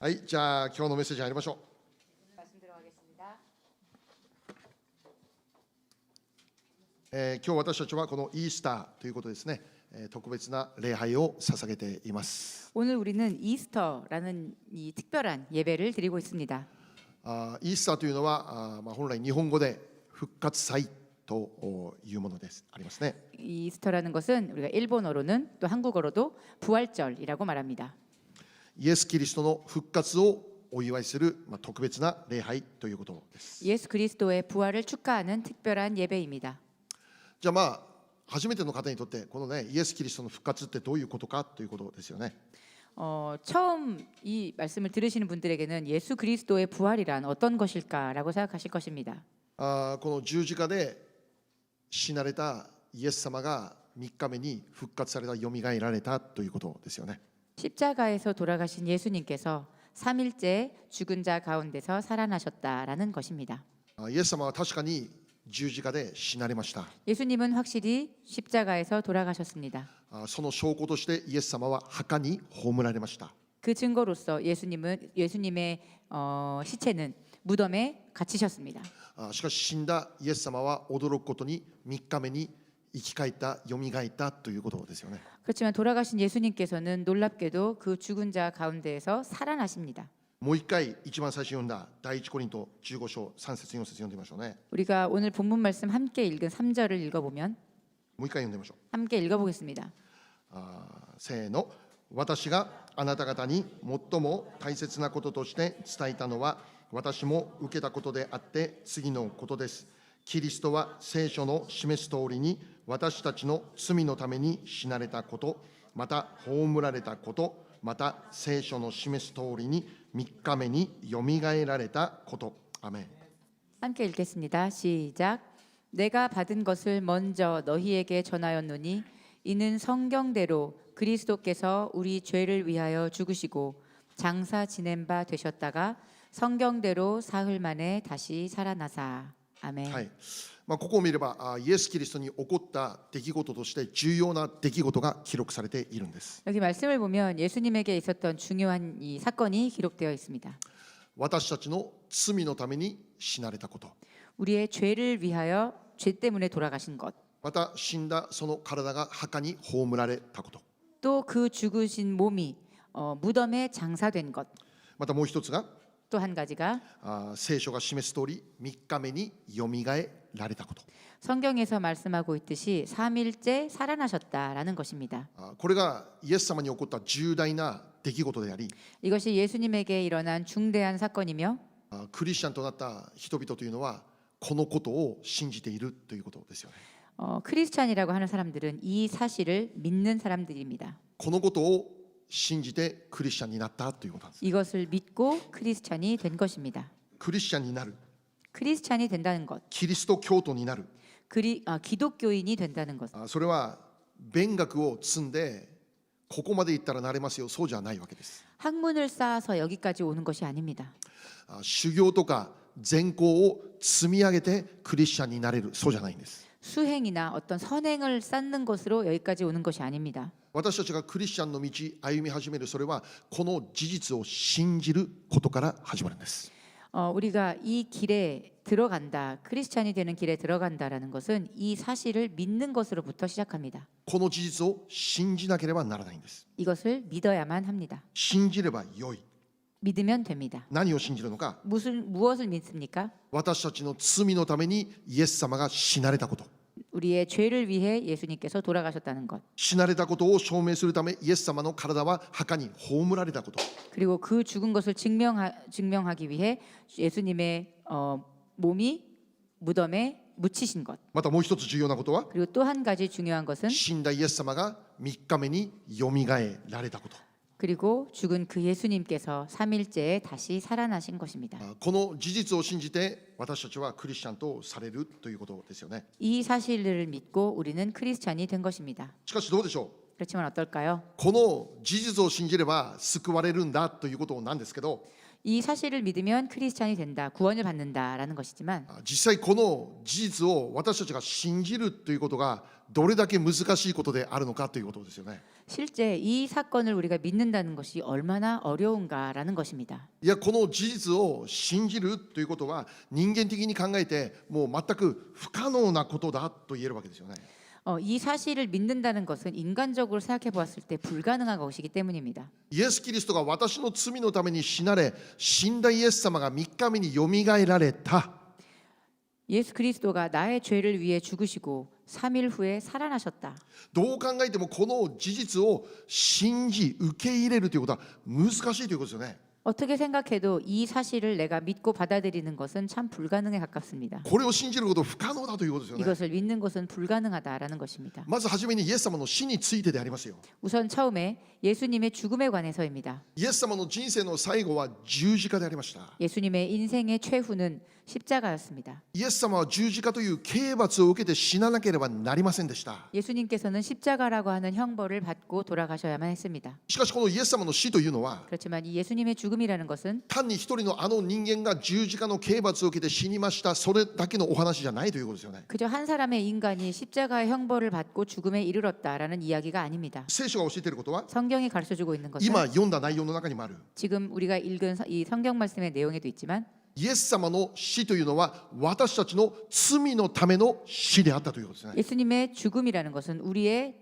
はい、じゃあ今日のメッセージ入りましょう。 말씀 들어가겠습니다. 今日私たちはこのイースターということですね、特別な礼拝を捧げています。 오늘 우리는 이스터라는 이 특별한 예배를 드리고 있습니다. イースターというのは本来日本語で復活祭というものですありますね。 이스터라는 것은 우리가 일본어로는 또 한국어로도 부활절이라고 말합니다. イエス・キリストの復活をお祝いする特別な礼拝ということです。 예수 그리스도의 부활을 축하하는 특별한 예배입니다. じゃあ初めての方にとってこのねイエス・キリストの復活ってどういうことかということですよね。 처음 이 말씀을 들으시는 분들에게는 예수 그리스도의 부활이란 어떤 것일까라고 생각하실 것입니다. この十字架で死なれたイエス様が3日目に復活された、よみがえられたということですよね。 십자가에서 돌아가신 예수님께서 3일째 죽은 자 가운데서 살아나셨다라는 것입니다. イエス様は確かに十字架で死なれました。 예수님은 확실히 십자가에서 돌아가셨습니다. その証拠としてイエス様は墓に葬られました。 그 증거로서 예수님의 시체는 무덤에 갇히셨습니다. しかし死んだイエス様は驚くことに3日目に生き返った、よみがえったということですよね。 그렇지만 돌아가신 예수님께서는 놀랍게도 그 죽은 자 가운데에서 살아나십니다. もう一回一番最初に読んだ第一コリント15章3節4節読んでみましょうね。 우리가 오늘 본문 말씀 함께 읽은 3절을 읽어보면 もう一回読んでみましょう。 함께 읽어보겠습니다. せーの。私があなた方に最も大切なこととして伝えたのは私も受けたことであって次のことです。キリストは聖書の示す通りに私たちの罪のために死なれたこと、また葬られたこと、また聖書の示す通りに3日目によみがえられたこと。アメン。 함께 읽겠습니다. 시작. 내가 받은 것을 먼저 너희에게 전하였노니 이는 성경대로 그리스도께서 우리 죄를 위하여 죽으시고 장사 지낸 바 되셨다가 성경대로 사흘 만에 다시 살아나사. 아멘. はい。ここを見ればイエス・キリストに起こった出来事として重要な出来事が記録されているんです。 여기 말씀을 보면 예수님에게 있었던 중요한 이 사건이 기록되어 있습니다. 私たちの罪のために死なれたこと、 우리의 죄를 위하여 죄 때문에 돌아가신 것, また死んだその体が墓に葬られたこと、 또 그 죽으신 몸이 무덤에 장사된 것, またもう一つが 또 한 가지가 聖書が示す通り3日目によみがえられたこと。 성경에서 말씀하고 있듯이 3일째 살아나셨다라는 것입니다. これがイエス様に起こった重大な出来事であり、 이것이 예수님에게 일어난 중대한 사건이며 クリスチャンとなった人々というのはこのことを信じているということですよね。 크리스찬이라고 하는 사람들은 이 사실을 믿는 사람들입니다. このことを信じてクリスチャンになったということなんです。 이것을 믿고 크리스찬이 된 것입니다. クリスチャンになる、 크리스찬이 된다는 것, キリスト教徒になる、 기독교인이 된다는 것. それは勉学を積んでここまで行ったらなれますよ、そうじゃないわけです。 학문을 쌓아서 여기까지 오는 것이 아닙니다. 修行とか善行を積み上げてクリスチャンになれる、そうじゃないんです。 수행이나 어떤 선행을 쌓는 것으로 여기까지 오는 것이 아닙니다. 私たちがクリスチャンの道歩み始める、それはこの事実を信じることから始まるんです。 우리가 이 길에 들어간다, 크리스찬이 되는 길에 들어간다라는 것은 이 사실을 믿는 것으로부터 시작합니다. この事実を信じなければならないんです。 이것을 믿어야만 합니다. 信じればよい。 믿으면 됩니다. 何を信じるのか。 무엇을 믿습니까? 私たちの罪のためにイエス様が死なれたこと。 우리의 죄를 위해 예수님께서 돌아가셨다는 것. 死なれたことを証明するためイエス様の体は墓に葬られたこと。 그리고 그 죽은 것을 증명하기 위해 예수님의 몸이 무덤에 묻히신 것. またもう一つ重要なことは 그리고 또 한 가지 중요한 것은 死んだイエス様が3日目によみがえられたこと。 그리고 죽은 그 예수님께서 3일째에 다시 살아나신 것입니다. この事実を信じて私たちはクリスチャンとされるということですよね。 이 사실을 믿고 우리는 크리스찬이 된 것입니다. しかしどうでしょう。 그렇지만 어떨까요? この事実を信じれば救われるんだということなんですけど、이 사실을 믿으면 크리스찬이 된다, 구원을 받는다라는 것이지만 実際この事実を私たちが信じるということがどれだけ難しいことであるのかということですよね。 실제 이 사건을 우리가 믿는다는 것이 얼마나 어려운가라는 것입니다. いや、この事実を信じるということは人間的に考えてもう全く不可能なことだと言えるわけですよね。 이 사실을 믿는다는 것은 인간적으로 생각해 보았을 때 불가능한 것이기 때문입니다. イエス・キリストが私の罪のために死なれ、死んだイエス様が3日目によみがえられた。 예수 그리스도가 나의 죄를 위해 죽으시고 3일 후에 살아나셨다. どう考えてもこの事実を信じ受け入れるということは難しいということですよね。 어떻게 생각해도 이 사실을 내가 믿고 받아들이는 것은 참 불가능에 가깝습니다. これを信じること不可能だということですよね。 이것을 믿는 것은 불가능하다라는 것입니다. まずはじめにイエス様の死についてでありますよ。 우선 처음에 예수님의 죽음에 관해서입니다. イエス様の人生の最後は十字架でありました。 예수님의 인생의 최후는 십자가였습니다. イエス様は十字架という刑罰を受けて死ななければなりませんでした。 예수님께서는 십자가라고 하는 형벌을 받고 돌아가셔야만 했습니다. しかしこのイエス様の死というのは 그렇지만 이 예수님의 죽음이라는 것은 単に一人のあの人間が十字架の刑罰を受けて死にました、それだけのお話じゃないということですよね。 그저 한 사람의 인간이 십자가의 형벌을 받고 죽음에 이르렀다라는 이야기가 아닙니다. 聖書が教えていることは 성경이 가르쳐주고 있는 것은 今読んだ内容の中にもある。 지금 우리가 읽은 이 성경 말씀의 내용에도 있지만 イエス様の死というのは私たちの罪のための死であったということですね。 예수님의 죽음이라는 것은 우리의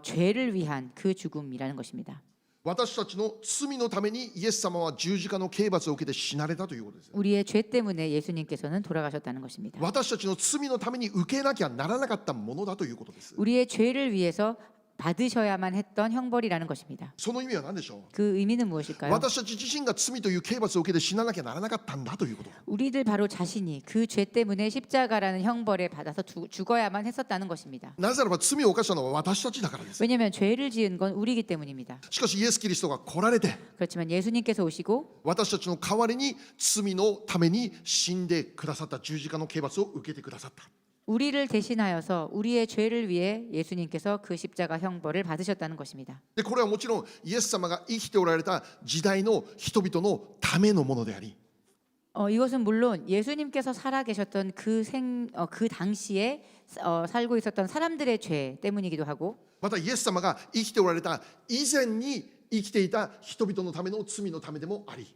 죄를 위한 그 죽음이라는 것입니다. 私たちの罪のためにイエス様は十字架の刑罰を受けて死なれたということです。 우리의 죄 때문에 예수님께서는 돌아가셨다는 것입니다. 私たちの罪のために受けなきゃならなかったものだということです。 우리의 죄를 위해서 받으셔야만 했던 형벌이라는 것입니다. その意味は何でしょう。 그 의미는 무엇일까요? 私たち自身が罪という刑罰を受けて死ななきゃならなかったんだということ。 우리들 바로 자신이 그 죄 때문에 십자가라는 형벌에 받아서 죽어야만 했었다는 것입니다. なぜならば罪を犯したのは私たちだからです。 왜냐하면 죄를 지은 건 우리이기 때문입니다. しかしイエス・キリストが来られて 그렇지만 예수님께서 오시고 私たちの代わりに罪のために死んでくださった、十字架の刑罰を受けてくださった。 우리를 대신하여서 우리의 죄를 위해 예수님께서 그 십자가 형벌을 받으셨다는 것입니다. でこれはもちろんイエス様が生きておられた時代の人々のためのものであり、 이것은 물론 예수님께서 살아계셨던 그 당시에 살고 있었던 사람들의 죄 때문이기도 하고 またイエス様が生きておられた以前に生きていた人々のための罪のためでもあり、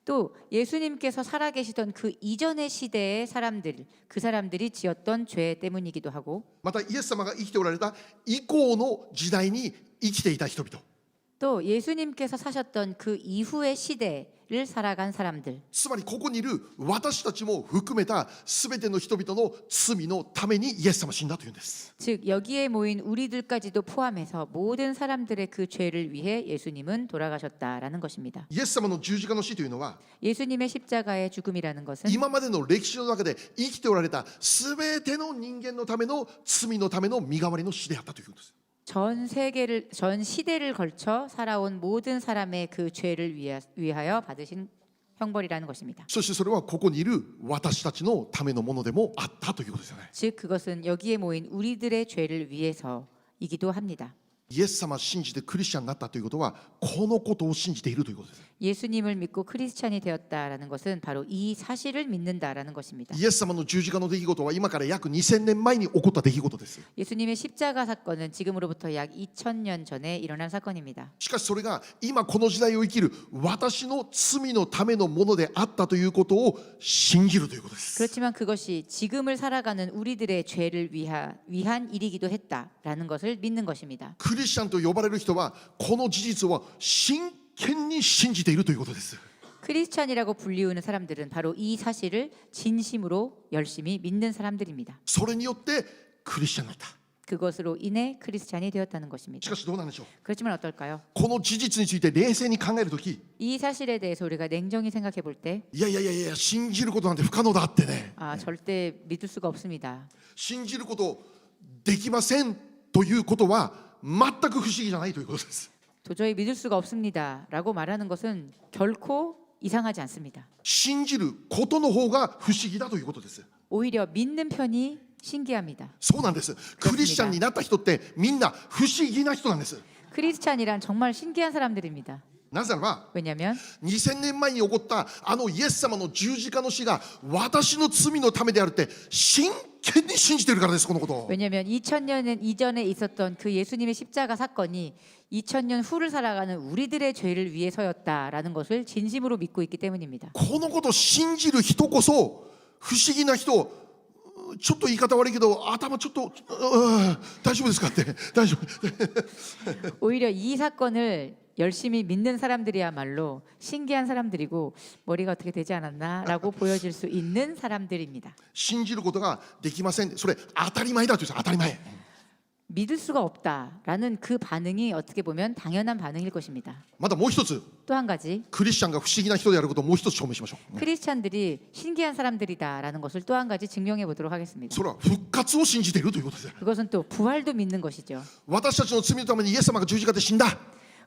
또 예수님께서 살아계시던 그 이전의 시대의 사람들, 그 사람들이 지었던 죄 때문이기도 하고 またイエス様が生きておられた以降の時代に生きていた人々、 또 예수님께서 사셨던 그 이후의 시대를 살아간 사람들, つまりここにいる私たちも含めた全ての人々の罪のためにイエス様は死んだというんです。 즉 여기에 모인 우리들까지도 포함해서 모든 사람들의 그 죄를 위해 예수님은 돌아가셨다라는 것입니다. イエス様の十字架の死というのは 예수님의 십자가의 죽음이라는 것은 今までの歴史の中で生きておられた全ての人間のための罪のための身代わりの死であったということです。 전 시대를 걸쳐 살아온 모든 사람의 그 죄를 위하여 받으신 형벌이라는 것입니다. そしてそれはここにいる私たちのためのものでもあったということですよね。 즉 그것은 여기에 모인 우리들의 죄를 위해서이기도 합니다. イエス様を信じてクリスチャンになったということはこのことを信じているということです。 예수님을 믿고 크리스찬이 되었다라는 것은 바로 이 사실을 믿는다라는 것입니다. イエス様の十字架の出来事は今から約2000年前に起こった出来事です。 예수님의 십자가 사건은 지금으로부터 약 2000년 전에 일어난 사건입니다. しかしそれが今この時代を生きる私の罪のためのものであったということを信じるということです。 그렇지만 그것이 지금을 살아가는 우리들의 죄를 위한 일이기도 했다라는 것을 믿는 것입니다. クリスチャンと呼ばれる人はこの事実を真剣に信じているということです。 크리스찬이라고 불리우는 사람들은 바로 이 사실을 진심으로 열심히 믿는 사람들입니다. それによってクリスチャンになった。 그것으로 인해 크리스찬이 되었다는 し 것입니다. かしどうなんでしょう。 그렇지만 어떨까요? この事実について冷静に考えるとき、 이 사실에 대해서 우리가 냉정히 생각해 볼 때 いやいやいやいや信じることなんて不可能だってね、 절대 믿을 수가 없습니다. 信じることできませんということは全く不思議じゃないということです。 도저히 믿을 수가 없습니다 라고 말하는 것은 결코 이상하지 않습니다. 信じることの方が不思議だということです。 오히려 믿는 편이 신기합니다. そうなんです。クリスチャンになった人ってみんな不思議な人なんです。 크리스찬이란 정말 신기한 사람들입니다. なぜならば 왜냐하면 2000年前に起こったあのイエス様の十字架の死が私の罪のためであるって真剣に信じているからです。このことを 왜냐하면 2000년 이전에 있었던 그 예수님의 십자가 사건이 2000년 후를 살아가는 우리들의 죄를 위해서였다라는 것을 진심으로 믿고 있기 때문입니다. このことを信じる人こそ不思議な人。ちょっと言い方悪いけど頭ちょっと大丈夫ですかって大丈夫 오히려 이 사건을 열심히 믿는 사람들이야말로 신기한 사람들이고 머리가 어떻게 되지 않았나라고 보여질 수 있는 사람들입니다. 信じることができません。それ当たり前だと言うんです。当たり前。 믿을 수가 없다라는 그 반응이 어떻게 보면 당연한 반응일 것입니다. またもう一つ 또 한 가지 クリスチャンが不思議な人であることをもう一つ証明しましょう。 크리스찬들이 신기한 사람들이다라는 것을 또 한 가지 증명해 보도록 하겠습니다. それは復活を信じているということです。 그것은 또 부활도 믿는 것이죠. 私たちの罪のためにイエス様が十字架で死んだ。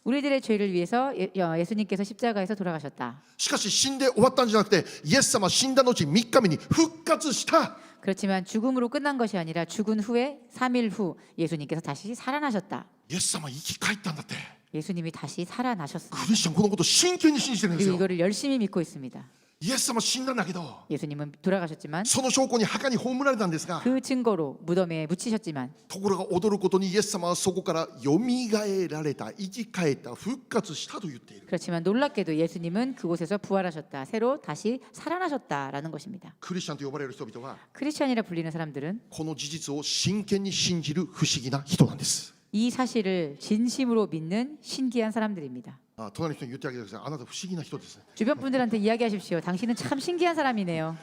우리들의 죄를 위해서 예수님께서 십자가에서 돌아가셨다. しかし死んで終わったんじゃなくてイエス様は死んだ後3日目に復活した。 그렇지만 죽음으로 끝난 것이 아니라 죽은 후에 3일 후 예수님께서 다시 살아나셨다. イエス様生き返ったんだって。 예수님이 다시 살아나셨습니다. クリスチャンこのことを真剣に信じてるんです 그리고 よ。 이거를 열심히 믿고 있습니다. イエス様死んだんだけど 예수님은 돌아가셨지만 その証拠に墓に葬られたんですが 그 증거로 무덤에 묻히셨지만 ところが驚くことにイエス様はそこからよみがえられた生き返った復活したと言っている。 그렇지만 놀랍게도 예수님은 그곳에서 부활하셨다. 새로 다시 살아나셨다라는 것입니다. クリスチャンと呼ばれる人々は 크리스찬이라 불리는 사람들은 この事実を真剣に信じる不思議な人なんです。 이 사실을 진심으로 믿는 신기한 사람들입니다. あ、隣の人に言ってあげてください。あなた不思議な人です。 주변 분들한테 이야기하십시오. 당신은 참 신기한 사람이네요.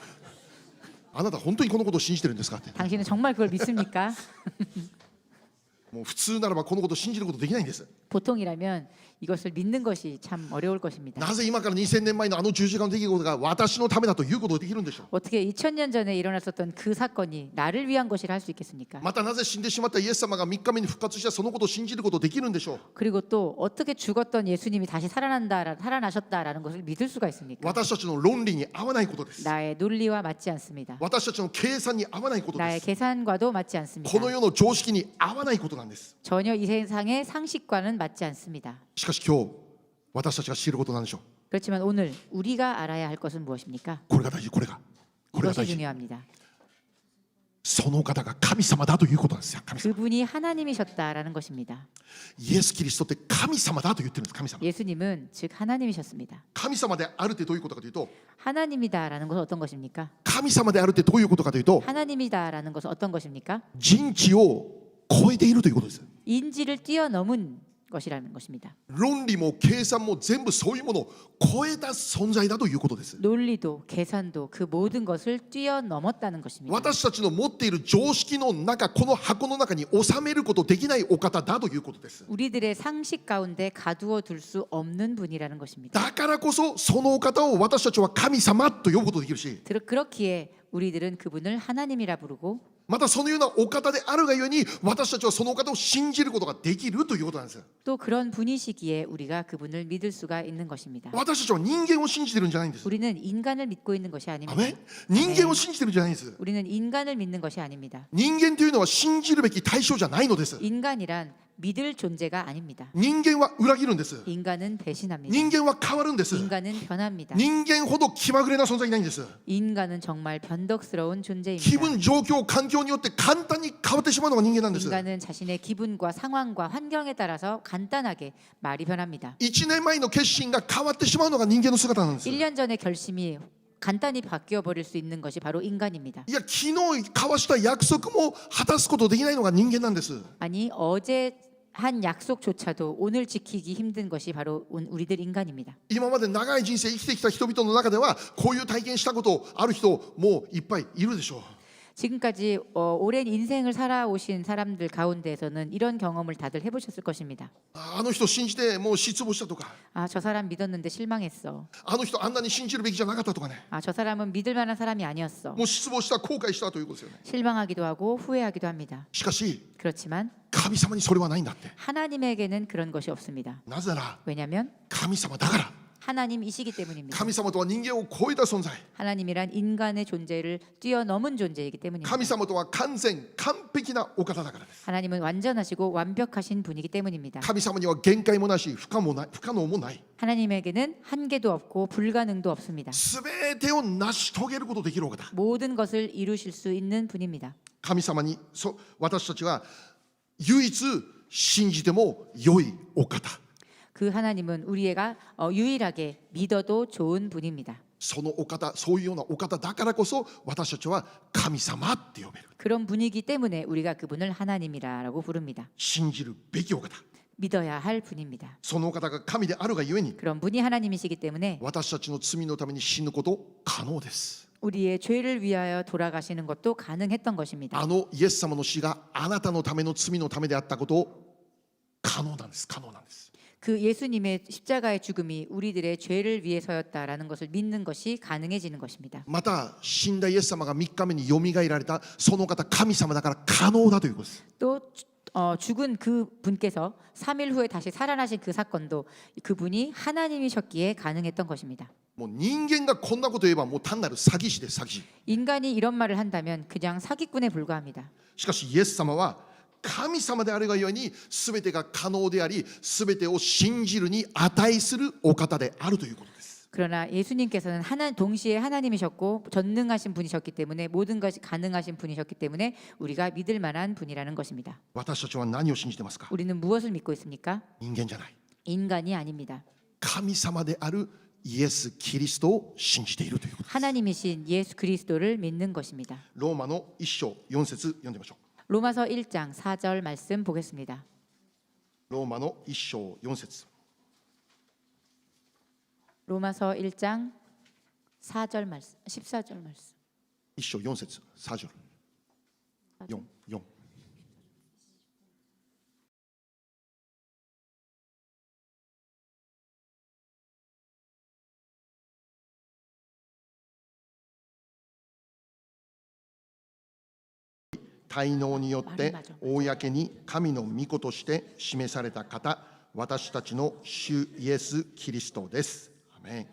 あなた本当にこのことを信じてるんですかって。 당신은 정말 그걸 믿습니까? もう普通ならばこのことを信じることできないんです。 보통이라면 이것을 믿는 것이 참 어려울 것입니다. なぜ今から2000年前のあの十字架の出来事が私のためだということができるんでしょう。 어떻게 2000년 전에 일어났었던 그 사건이 나를 위한 것이라 할 수 있겠습니까? またなぜ死んでしまったイエス様が3日目に復活したそのことを信じることできるんでしょう。 그리고 또 어떻게 죽었던 예수님이 다시 살아나셨다라는 것을 믿을 수가 있습니까? 私たちの論理に合わないことです。 나의 논리와 맞지 않습니다. 私たちの計算に合わないことで 나의 す。 계산과도 맞지 않습니다. この世の常識に合わないことなんです。 전혀 이 세상의 상식과는 맞지 않습니다. しかし今日私たちが知ることなんでしょう。 그렇지만 오늘 우리가 알아야 할 것은 무엇입니까? これが大事。これが 이것이 大事。 중요합니다. その方が神様だということなんですよ。神様。 그분이 하나님이셨다라는 것입니다. イエス・キリストって神様だと言ってるんです。神様。 예수님은 즉 하나님이셨습니다. 神様であるってどういうことかというと、 하나님이다라는 것은 어떤 것입니까? 神様であるってどういうことかというと、 하나님이다라는 것은 어떤 것입니까? 人知を超えているということです。 인지를 뛰어넘은 것이라는 것입니다. 論理も計算も全部そういうものを超えた存在だということです。 논리도 계산도 그 모든 것을 뛰어넘었다는 것입니다. 私たちの持っている常識の中、この箱の中に収めることできないお方だということです。 우리들의 상식 가운데 가두어 둘 수 없는 분이라는 것입니다. だからこそそのお方を私たちは神様と呼ぶことができるし、 그렇기에 우리들은 그분을 하나님이라 부르고 またそのようなお方であるがゆえに私たちはそのお方を信じることができるということなんです。 또 그런 분이시기에 우리가 그분을 믿을 수가 있는 것입니다. 私たちは人間を信じてるんじゃないんです。 우리는 인간을 믿고 있는 것이 ア 아닙니다. メン。人間を信じてるんじゃないんです。 우리는 인간을 믿는 것이 아닙니다. 人間というのは信じるべき対象じゃないのです。 인간이란 믿을 존재가 아닙니다. 人間は裏切るんです。 인간은 배신합니다. 人間は変わるんです。 인간은 변합니다. 人間ほど気まぐれな存在いないんです。 인간은 정말 변덕스러운 気 존재입니다. 分状況環境によって簡単に変わってしまうのが人間なんです。 인간은 자신의 기분과 상황과 환경에 따라서 간단하게 말이 변합니다. 1年前の決心が変わってしまうのが人間の姿なんです。 1년 전의 결심이 간단히 바뀌어 버릴 수 있는 것이 바로 인간입니다. いや昨日交わした約束も果たすことできないのが人間なんです。 아니 어제 한 약속조차도 오늘 지키기 힘든 것이 바로 우리들 인간입니다. 今まで長い人生生きてきた人々の中ではこういう体験したことある人もいっぱいいるでしょう。 지금까지 오랜 인생을 살아오신 사람들 가운데에서는 이런 경험을 다들 해보셨을 것입니다. あの人信じてもう失望したとか、 아, 저 사람 믿었는데 실망했어. あの人あんなに信じるべきじゃなかったとかね、 아, 저 사람은 믿을 만한 사람이 아니었어. もう失望した後悔したということですよね。 실망하기도 하고 후회하기도 합니다. しかし 그렇지만 神様にそれはないんだって。 하나님에게는 그런 것이 없습니다. なぜなら 왜냐하면 神様だから。 하나님이시기 때문입니다. 神様とは人間を超えた存在。 하나님이란 인간의 존재를 뛰어넘은 존재이기 때문입니다. 神様とは完全完璧なお方だからです。 하나님은 완전하시고 완벽하신 분이기 때문입니다. 神様には限界もなし、不可能もない。 하나님에게는 한계도 없고 불가능도 없습니다. すべてを成し遂げることできるお方。 모든 것을 이루실 수 있는 분입니다. 神様に私たちは唯一信じても良いお方。 그 하나님은 우리가 유일하게 믿어도 좋은 분입니다. そのお方、そういうようなお方だからこそ私たちは神様って呼べる。 그런 분이기 때문에 우리가 그분을 하나님이라고 부릅니다. 信じるべきお方。 믿어야 할 분입니다. そのお方が神であるがゆえに 그런 분이 하나님이시기 때문에 私たちの罪のために死ぬこと可能です。 우리의 죄를 위하여 돌아가시는 것도 가능했던 것입니다. あのイエス様の死があなたのための罪のためであったこと可能なんです。可能なんです。 그 예수님의 십자가의 죽음이 우리들의 죄를 위해서였다라는 것을 믿는 것이 가능해지는 것입니다. また死んだイエス様が3日目によみがえられたその方神様だから可能だということです。 또 죽은 그 분께서 3일 후에 다시 살아나신 그 사건도 그분이 하나님이셨기에 가능했던 것입니다. もう人間がこんなこと言えばもう単なる詐欺師です詐欺師。 인간이 이런 말을 한다면 그냥 사기꾼에 불과합니다. しかしイエス様は神様であるがゆえに全てが可能であり全てを信じるに値するお方であるということです。 그러나 예수님께서는 동시에 하나님이셨고 전능하신 분이셨기 때문에 모든 것이 가능하신 분이셨기 때문에 우리가 믿을 만한 분이라는 것입니다. 私たちは何を信じてますか？ 우리는 무엇을 믿고 있습니까? 人間じゃない。 인간이 아닙니다. 神様であるイエス・キリストを信じているということです。 하나님이신 예수 그리스도를 믿는 것입니다. ローマの1章4節読んでみましょう。 로마서 1장 4절 말씀 보겠습니다. ローマの1章4節 로마서 1장 4절 말씀, 14절 말씀. 1章4節4절 4滞納によって公に神の御子として示された方、私たちの主イエス・キリストです。アメン。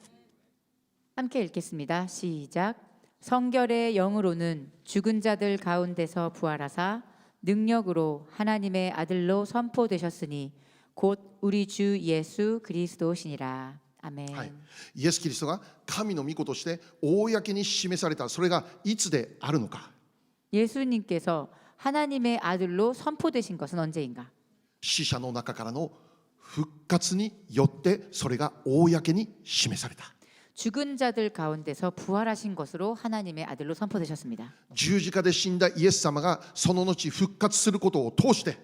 함께 읽겠습니다. 시작. 성결의 영으로는 죽은 자들 가운데서 부활하사 능력으로 하나님의 아들로 선포되셨으니 곧 우리 주 예수 그리스도시니라. 아멘. はい、イエス・キリストが神の御子として公に示された、それがいつであるのか。 예수님께서 하나님의 아들로 선포되신 것은 언제인가? 死者の中からの復活によってそれが公に示された。 죽은 자들 가운데서 부활하신 것으로 하나님의 아들로 선포되셨습니다. 十字架で死んだイエス様がその後復活することを通して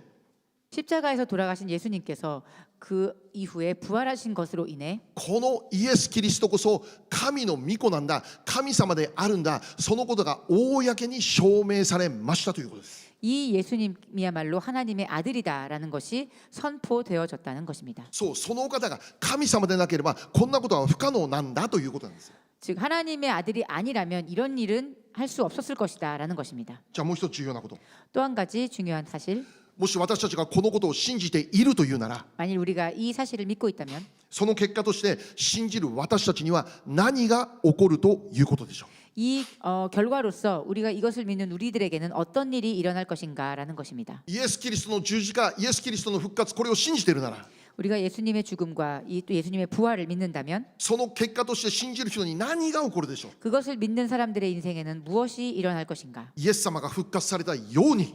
십자가에서 돌아가신 예수님께서 그 이후에 부활하신 것으로 인해 このイエス・キリストこそ神の御子なんだ、神様であるんだ、そのことが公に証明されましたということです。 이 예수님이야말로 하나님의 아들이다라는 것이 선포되어졌다는 것입니다. そう、そのお方が神様でなければこんなことは不可能なんだということなんです。 즉 하나님의 아들이 아니라면 이런 일은 할 수 없었을 것이다라는 것입니다. じゃあもう一つ重要なこと、 또 한 가지 중요한 사실, もし私たちがこのことを信じているというなら、 만일 우리가 이 사실을 믿고 있다면 その結果として信じる私たちには何が起こるということでしょう。 이 결과로서 우리가 이것을 믿는 우리들에게는 어떤 일이 일어날 것인가라는 것입니다. イエス・キリストの十字架、イエス・キリストの復活、これを信じているなら、 우리가 예수님의 죽음과 또 예수님의 부활을 믿는다면 その結果として信じる人に何が起こるでしょう。 그것을 믿는 사람들의 인생에는 무엇이 일어날 것인가? イエス様が復活されたように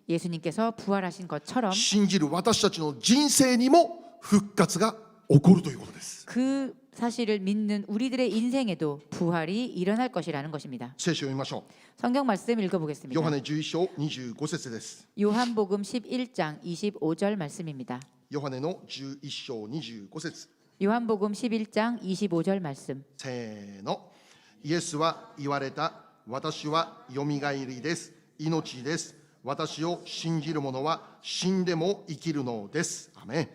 예수님께서 부활하신 것처럼 信じる私たちの人生にも復活が起こるということです。 그 사실을 믿는 우리들의 인생에도 부활이 일어날 것이라는 것입니다. 聖書を読みましょ 성경 말씀 う。ヨ 읽어보겠습니다. ハネ11章25節です。 요한복음 11장 25절 말씀입니다. ヨハネの11章25節。 요한복음 11장 25절 말씀. せーの。イエスは言われた。私はよみがえりです。命です。私を信じる者は死んでも生きるのです。アメン。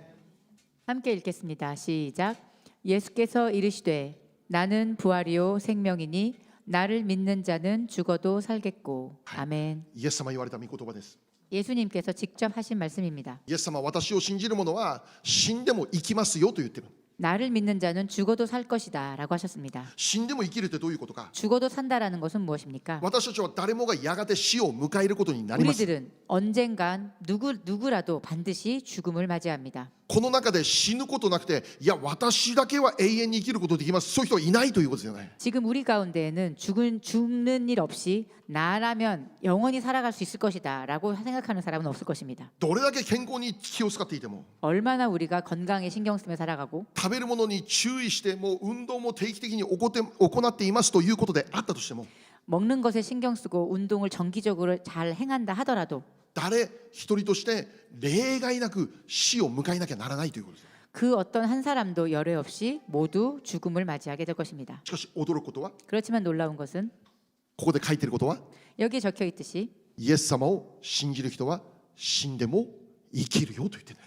함께 읽겠습니다. 시작. 예수께서 이르시되 나는 부활이요 생명이니 나를 믿는 자는 죽어도 살겠고. 아멘. イエス様言われた御言葉です。 예수님께서 직접 하신 말씀입니다. イエス様は私を信じる者は死んでも生きますよと言ってる。 나를 믿는 자는 죽어도 살 것이다 라고 하셨습니다. 死んでも生きるってどういうことか。 죽어도 산다라는 것은 무엇입니까? 私たちは誰もがやがて死を迎えることになります。 우리들은 언젠간 누구라도 반드시 죽음을 맞이합니다. この中で死ぬことなくて、いや私だけは永遠に生きることできます、そういう人はいないということですよね。 지금 우리 가운데에는 죽는 일 없이 나라면 영원히 살아갈 수 있을 것이다 라고 생각하는 사람은 없을 것입니다. どれだけ健康に気を使っていても、 얼마나 우리가 건강에 신경 쓰며 살아가고 食べるものに注意してもう運動も定期的に行っていますということであったとしても、 먹는 것에 신경 쓰고 운동을 정기적으로 잘 행한다 하더라도 誰一人として例外なく死を迎えなきゃならないということです。 그 어떤 한 사람도 열애 없이 모두 죽음을 맞이하게 될 것입니다. しかし驚くことは、 그렇지만 놀라운 것은 ここで書いていることは、 여기에 적혀 있듯이 イエス様を信じる人は死んでも生きるよと言ってる。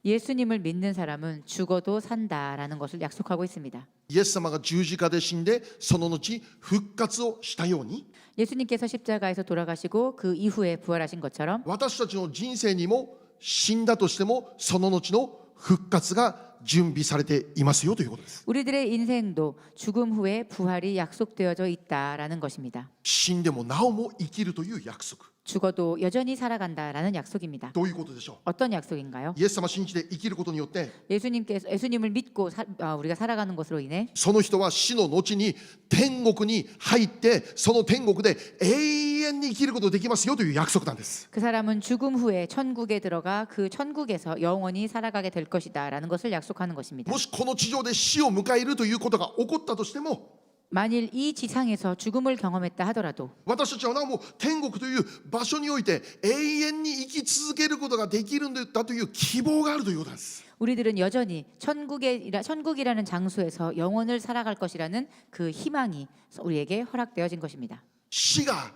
예수님을 믿는 사람은 죽어도 산다라는 것을 약속하고 있습니다. イエス様が十字架で死んでその後復活をしたように、 예수님께서 십자가에서 돌아가시고 그 이후에 부활하신 것처럼 私たちの人生にも死んだとしてもその後の復活が準備されていますよということです。 우리들의 인생도 죽음 후에 부활이 약속되어져 있다라는 것입니다. 死んでもなおも生きるという約束。 죽어도 여전히 살아간다라는 약속입니다. どういうことでしょ 어떤 약속인가요? う。イエス様を信じて生きることによって、 예수님을 믿고 우리가 살아가는 것으로 인해 その人は死の後に天国に入ってその天国で永遠に生きることができますよという約束なんです。 그 사람은 죽음 후에 천국에 들어가 그 천국에서 영원히 살아가게 될 것이다라는 것을 약속하는 것입니다. もしこの地上で死を迎えるということが起こったとしても、 만일 이 지상에서 죽음을 경험했다 하더라도 私たちはなおも天国という場所において永遠に生き続けることができるんだという希望があるということなんです。 우리들은 여전히 천국이라는 장소에서 영원을 살아갈 것이라는 그 희망이 우리에게 허락되어진 것입니다. 死が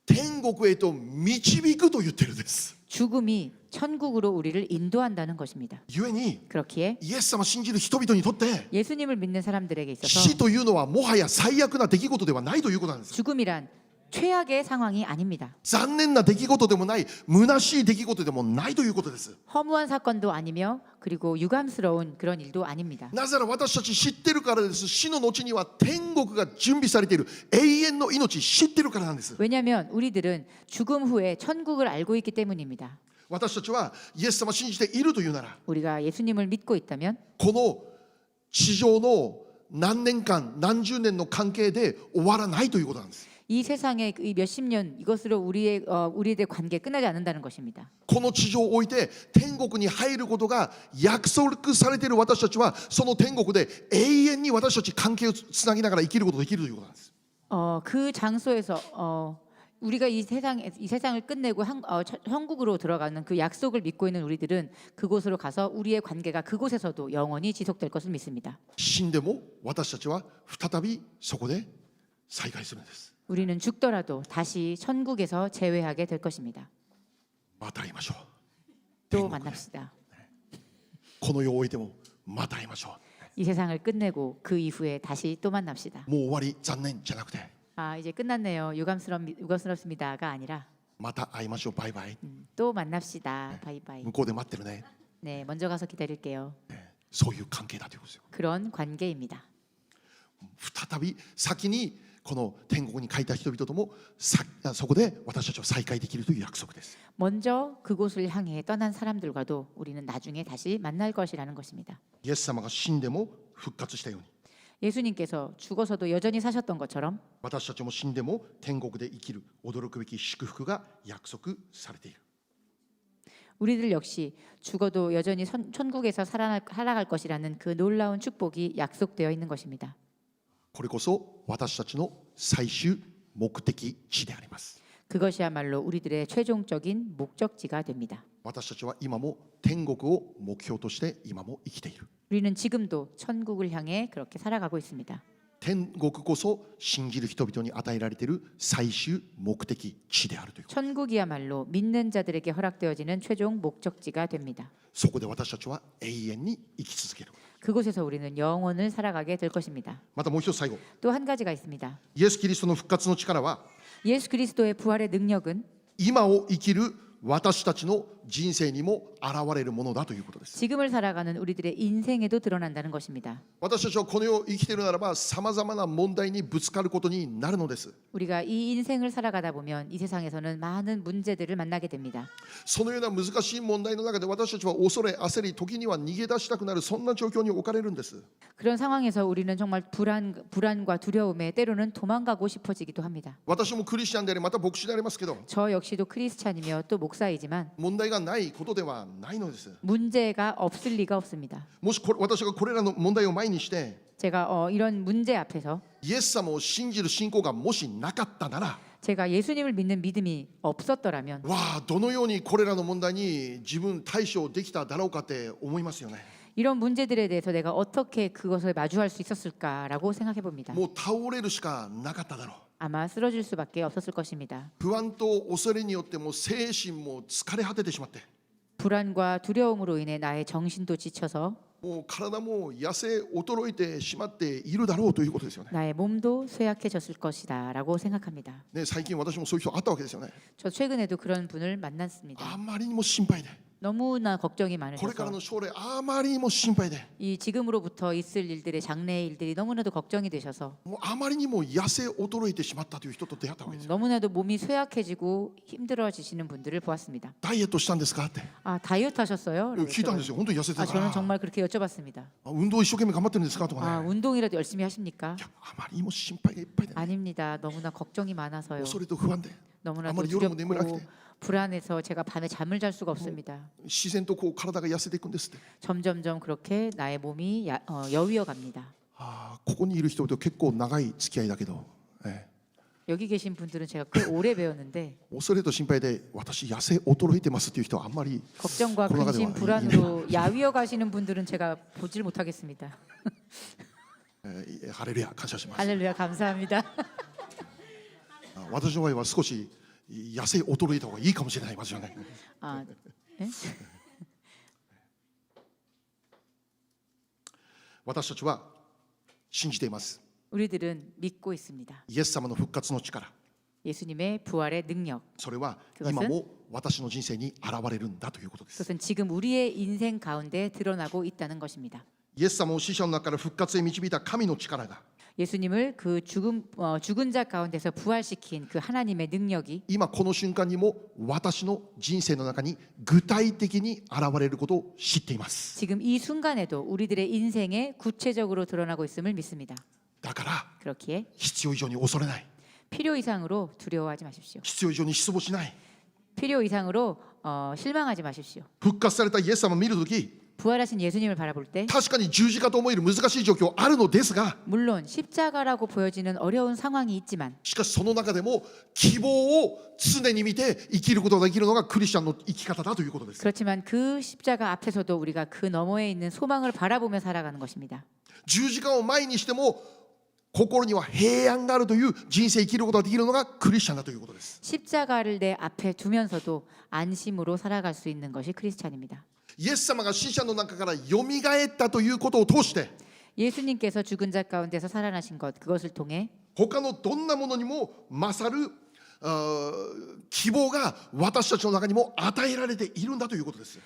天国へと導くと言ってるんです。 죽음이 천국으로 우리를 인도한다는 것입니다. ゆえに 그렇기에 イエス様を信じる人々にとって 예수님을 믿는 사람들에게 있어서 死というのはもはや最悪な出来事ではないということなんです。 죽음이란 최악의 상황이 아닙니다. 残念な出来事でもない虚しい出来事でもないということです。 허무한 사건도 아니며 그리고 유감스러운 그런 일도 아닙니다. なぜなら私たち知ってるからです。死の後には天国が準備されている永遠の命知ってるからなんです。 왜냐하면 우리들은 죽음 후에 천국을 알고 있기 때문입니다. 私たちはイエス様を信じているというなら、 우리가 예수님을 믿고 있다면 この地上の何年間何十年の関係で終わらないということなんです。 이 세상의 이 몇십 년 이것으로 우리의 관계 끝나지 않는다는 것입니다. この地上を置いて天国に入ることが約束されている私たちはその天国で永遠に私たち関係をつなぎながら生きることができるということなんです。 그 장소에서 우리가 이 세상을 끝내고 천국으로 들어가는 그 약속을 믿고 있는 우리들은 그곳으로 가서 우리의 관계가 그곳에서도 영원히 지속될 것을 믿습니다. 死んでも私たちは再びそこで再会するんです。 우리는 죽더라도 다시 천국에서 재회하게 될 것입니다. また会いましょう。 또 만납시다. この世を置いてもまた会いましょ 이 세상을 끝내고 그 이후에 다시 또 만납시다. う。もう終わり残念じゃなくて 이제 끝났네요. 유감스럽습니다가 아니라 また会いましょう。バイバイ。 또 만납시다. 바이바이. 向こうで待ってるね。 네, 먼저 가서 기다릴게요. そういう関係だということですよ。 그런 관계입니다. 再び先にこの天国に書いた人々ともそこで私たちは再会できるという約束です。 먼저 그곳을 향해 떠난 사람들과도 우리는 나중에 다시 만날 것이라는 것입니다. イエス様が死んでも復活したように、 예수님께서 죽어서도 여전히 사셨던 것처럼 私たちも死んでも天国で生きる驚くべき祝福が約束されている。 우리들 역시 죽어도 여전히 천국에서 살아갈 것이라는 그 놀라운 축복이 약속되어 있는 것입니다. これこそ私たちの最終目的地であります。 그것이야말로 우리들의 최종적인 목적지가 됩니다. 私たちは今も天国を目標として今も生きている。 우리는 지금도 천국을 향해 그렇게 살아가고 있습니다. 天国こそ信じる人々に与えられている最終目的地であるということ。 천국이야말로 믿는 자들에게 허락되어지는 최종 목적지가 됩니다. そこで私たちは永遠に生き続ける。 그곳에서 우리는 영원을 살아가게 될 것입니다. またもう一つ最後、 또 한 가지가 있습니다. イエス・キリストの復活の力は 예수 그리스도의 부활의 능력은 今を生きる私たちの人生にも現れるものだということです。 지금을 살아가는 우리들의 인생에도 드러난다는 것입니다. 私たちはこの世を生きているならば、さまざまな問題にぶつかることになるのです。 우리가 이 인생을 살아가다 보면 이 세상에서는 많은 문제들을 만나게 됩니다. そのような難しい問題の中で私たちは恐れ焦り、時には逃げ出したくなる、そんな状況に置かれるんです。 그런 상황에서 우리는 정말 불안과 두려움에 때로는 도망가고 싶어지기도 합니다. 私もクリスチャンであり、また牧師でありますけど、 저 역시도 크리스찬이며 또 목사이지만 問題がないことではないのです。 문제가 없을 리가 없습니다. もし私がこれらの問題を前にして、 제가 이런 문제 앞에서 イエス様を信じる信仰がもしなかったなら、 제가 예수님을 믿는 믿음이 없었더라면 わあ、どのようにこれらの問題に自分対処できただろうかって思いますよね。 이런 문제들에 대해서 내가 어떻게 그것을 마주할 수 있었을까라고 생각해 봅니다. もう倒れるしかなかっただろう。 아마 쓰러질 수밖에 없었을 것입니다. 不安と恐れによってもう精神も疲れ果ててしまって、 불안과 두려움으로 인해 나의 정신도 지쳐서 もう体も痩せ衰えてしまっているだろうということですよね。 나의 몸도 쇠약해졌을 것이다라고 생각합니다. ね、最近私もそういう人あったわけですよね。 저 최근에도 그런 분을 만났습니다. あまりにも心配で、 너무나 걱정이 これからの 많으셔서 将来あまりにも心配で、 이 지금으로부터 있을 일들의 장래의 일들이 너무나도 걱정이 되셔서 もうあまりにも痩せ衰えてしまったという人と出会ったわけですよ。 너무나도 몸이 쇠약해지고 힘들어지시는 분들을 보았습니다. ダイエットしたんですかって 아 다이어트 하셨어요? 聞いたんですよ。本当に痩せてた 아 から。 저는 정말 그렇게 여쭤봤습니다. 運動一生懸命頑張ってるんですかとか 아 ね。 운동이라도 열심히 하십니까? いや、あまりにも心配がいっぱいで、 아닙니다. 너무나 걱정이 많아서요. 恐れと不安で、 너무나도 아무리夜も眠れなく 두렵고て 불안해서 제가 밤에 잠을 잘 수가 없습니다. 自然とこう体が痩せていくんですって。 점점점 그렇게 나의 몸이 여위어 갑니다. ああ、ここにいる人と結構長い付き合いだけど、여기 계신 분들은 제가 꽤 오래 배웠는데 恐れと心配で私痩せ衰えてますっていう人はあんまり 걱정과 코로나가 근심, 되면 불안으로 야위어 가시는 분들은 제가 보질 못하겠습니다. ハレルヤ感謝します。 할렐루야 감사합니다. 私の場合は少し痩せ衰えた方がいいかもしれないですよね。 아, 네? 私たちは信じています。 우리들은 믿고 있습니다. イエス様の復活の力、 예수님의 부활의 능력. それは 그것은 今も私の人生に現れるんだということです。 그것은 지금 우리의 인생 가운데 드러나고 있다는 것입니다. イエス様を死者の中から復活へ導いた神の力が 예수님을 그 죽은 자 가운데서 부활시킨 그 하나님의 능력이 今この瞬間にも私の人生の中に具体的に現れることを知っています。 지금 이 순간에도 우리들의 인생에 구체적으로 드러나고 있음을 믿습니다. だから 그렇기에 必要以上に恐れない、 필요 이상으로 두려워하지 마십시오. 必要以上に失望しない。 필요 이상으로 실망하지 마십시오. 復活されたイエス様を見るとき、 부활하신 예수님을 바라볼 때 確かに十字架と思える難しい状況あるのですが、 물론 십자가라고 보여지는 어려운 상황이 있지만 しかしその中でも希望を常に見て生きることができるのがクリスチャンの生き方だということです。 그렇지만 그 십자가 앞에서도 우리가 그 너머에 있는 소망을 바라보며 살아가는 것입니다. 十字架を前にしても心には平安があるという人生を生きることができるのがクリスチャンだということです。 십자가를 내 앞에 두면서도 안심으로 살아갈 수 있는 것이 크리스찬입니다. イエス様が死者の中からよみがえったということを通して 예수님께서 죽은 자 가운데서 살아나신 것 그것을 통해 他のどんなものにも勝る希望が私たちの中にも与えられているんだということです。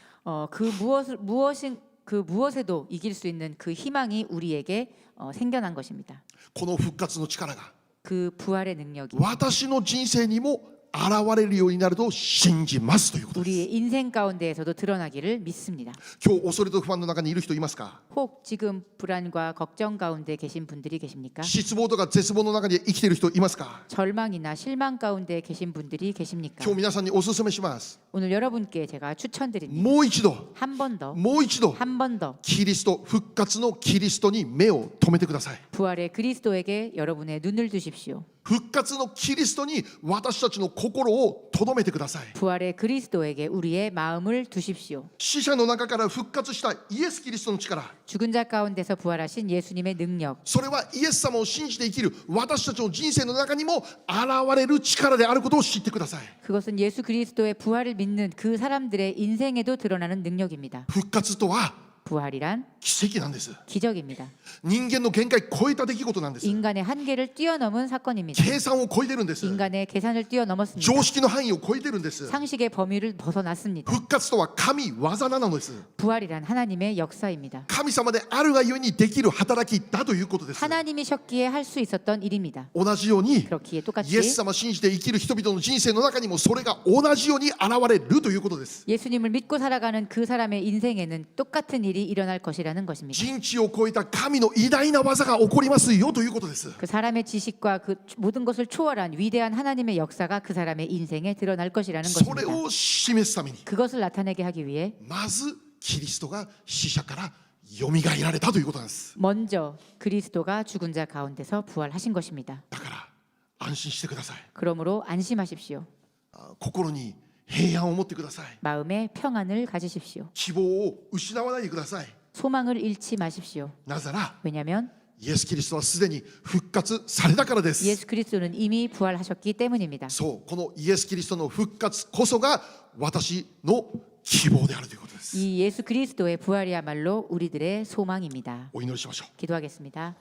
그 무엇에도 이길 수 있는 그 희망이 우리에게 생겨난 것입니다. この復活の力が 그 부활의 능력이 私の人生にも現れるようになると信じますということです。 우리의 인생 가운데에서도 드러나기를 믿습니다. 今日恐れと不安の中にいる人いますか？ 혹 지금 불안과 걱정 가운데 계신 분들이 계십니까? 失望とか絶望の中に生きている人いますか？ 절망이나 실망 가운데 계신 분들이 계십니까? 今日皆さんにお勧めします。 오늘 여러분께 제가 추천드립니다. もう一度 한 번 더, もう一度 한 번 더 キリスト復活のキリストに目を留めてください。 부활의 그리스도에게 여러분의 눈을 두십시오. 復活のキリストに私たちの心を留めてください。 부활의 그리스도에게 우리의 마음을 두십시오. 死者の中から復活したイエス・キリストの力、 죽은 자 가운데서 부활하신 예수님의 능력, それはイエス様を信じて生きる私たちの人生の中にも現れる力であることを知ってください。 그것은 예수 그리스도의 부활을 믿는 그 사람들의 인생에도 드러나는 능력입니다. 復活とは 부활이란 奇跡なんです。 기적입니다. 人間の限界超えた出来事なんです。 인간의 한계를 뛰어넘은 사건입니다. 計算を超えてるんです。 인간의 계산을 뛰어넘었습니다. 常識の範囲を超えてるんです。 상식의 범위를 벗어났습니다. 復活とは神技なのです。 부활이란 하나님의 역사입니다. 神様であるがゆえにできる働きだということです。 하나님이셨기에 할 수 있었던 일입니다. 同じように 그렇기에 イ 똑같이 エス様を信じて生きる人々の人生の中にもそれが同じように現れるということです。 예수님을 믿고 살아가는 그 사람의 인생에는 똑같은 일이 일어날 것이라는 것입니다. 人知を超えた神の偉大な技が起こりますよということです。 그 사람의 지식과 그 모든 것을 초월한 위대한 하나님의 역사가 그 사람의 인생에 드러날 것이라는 それ 것입니다. を示すために 그것을 나타내게 하기 위해 まずキリストが死者からよみがえられたということなんです。 먼저 그리스도가 죽은 자 가운데서 부활하신 것입니다. だから安心してください。 그러므로 안심하십시오. 心に平安を持ってください。 마음에 평안을 가지십시오. 希望を失わないでください。 소망을 잃지 마십시오. なぜなら 왜냐하면 イエス・キリストはすでに復活されたからです。 예수 그리스도는 이미 부활하셨기 때문입니다. そうこのイエス・キリストの復活こそが私の希望であるということです。 이 예수 그리스도의 부활이야말로 우리들의 소망입니다. お祈りしましょう。 기도하겠습니다.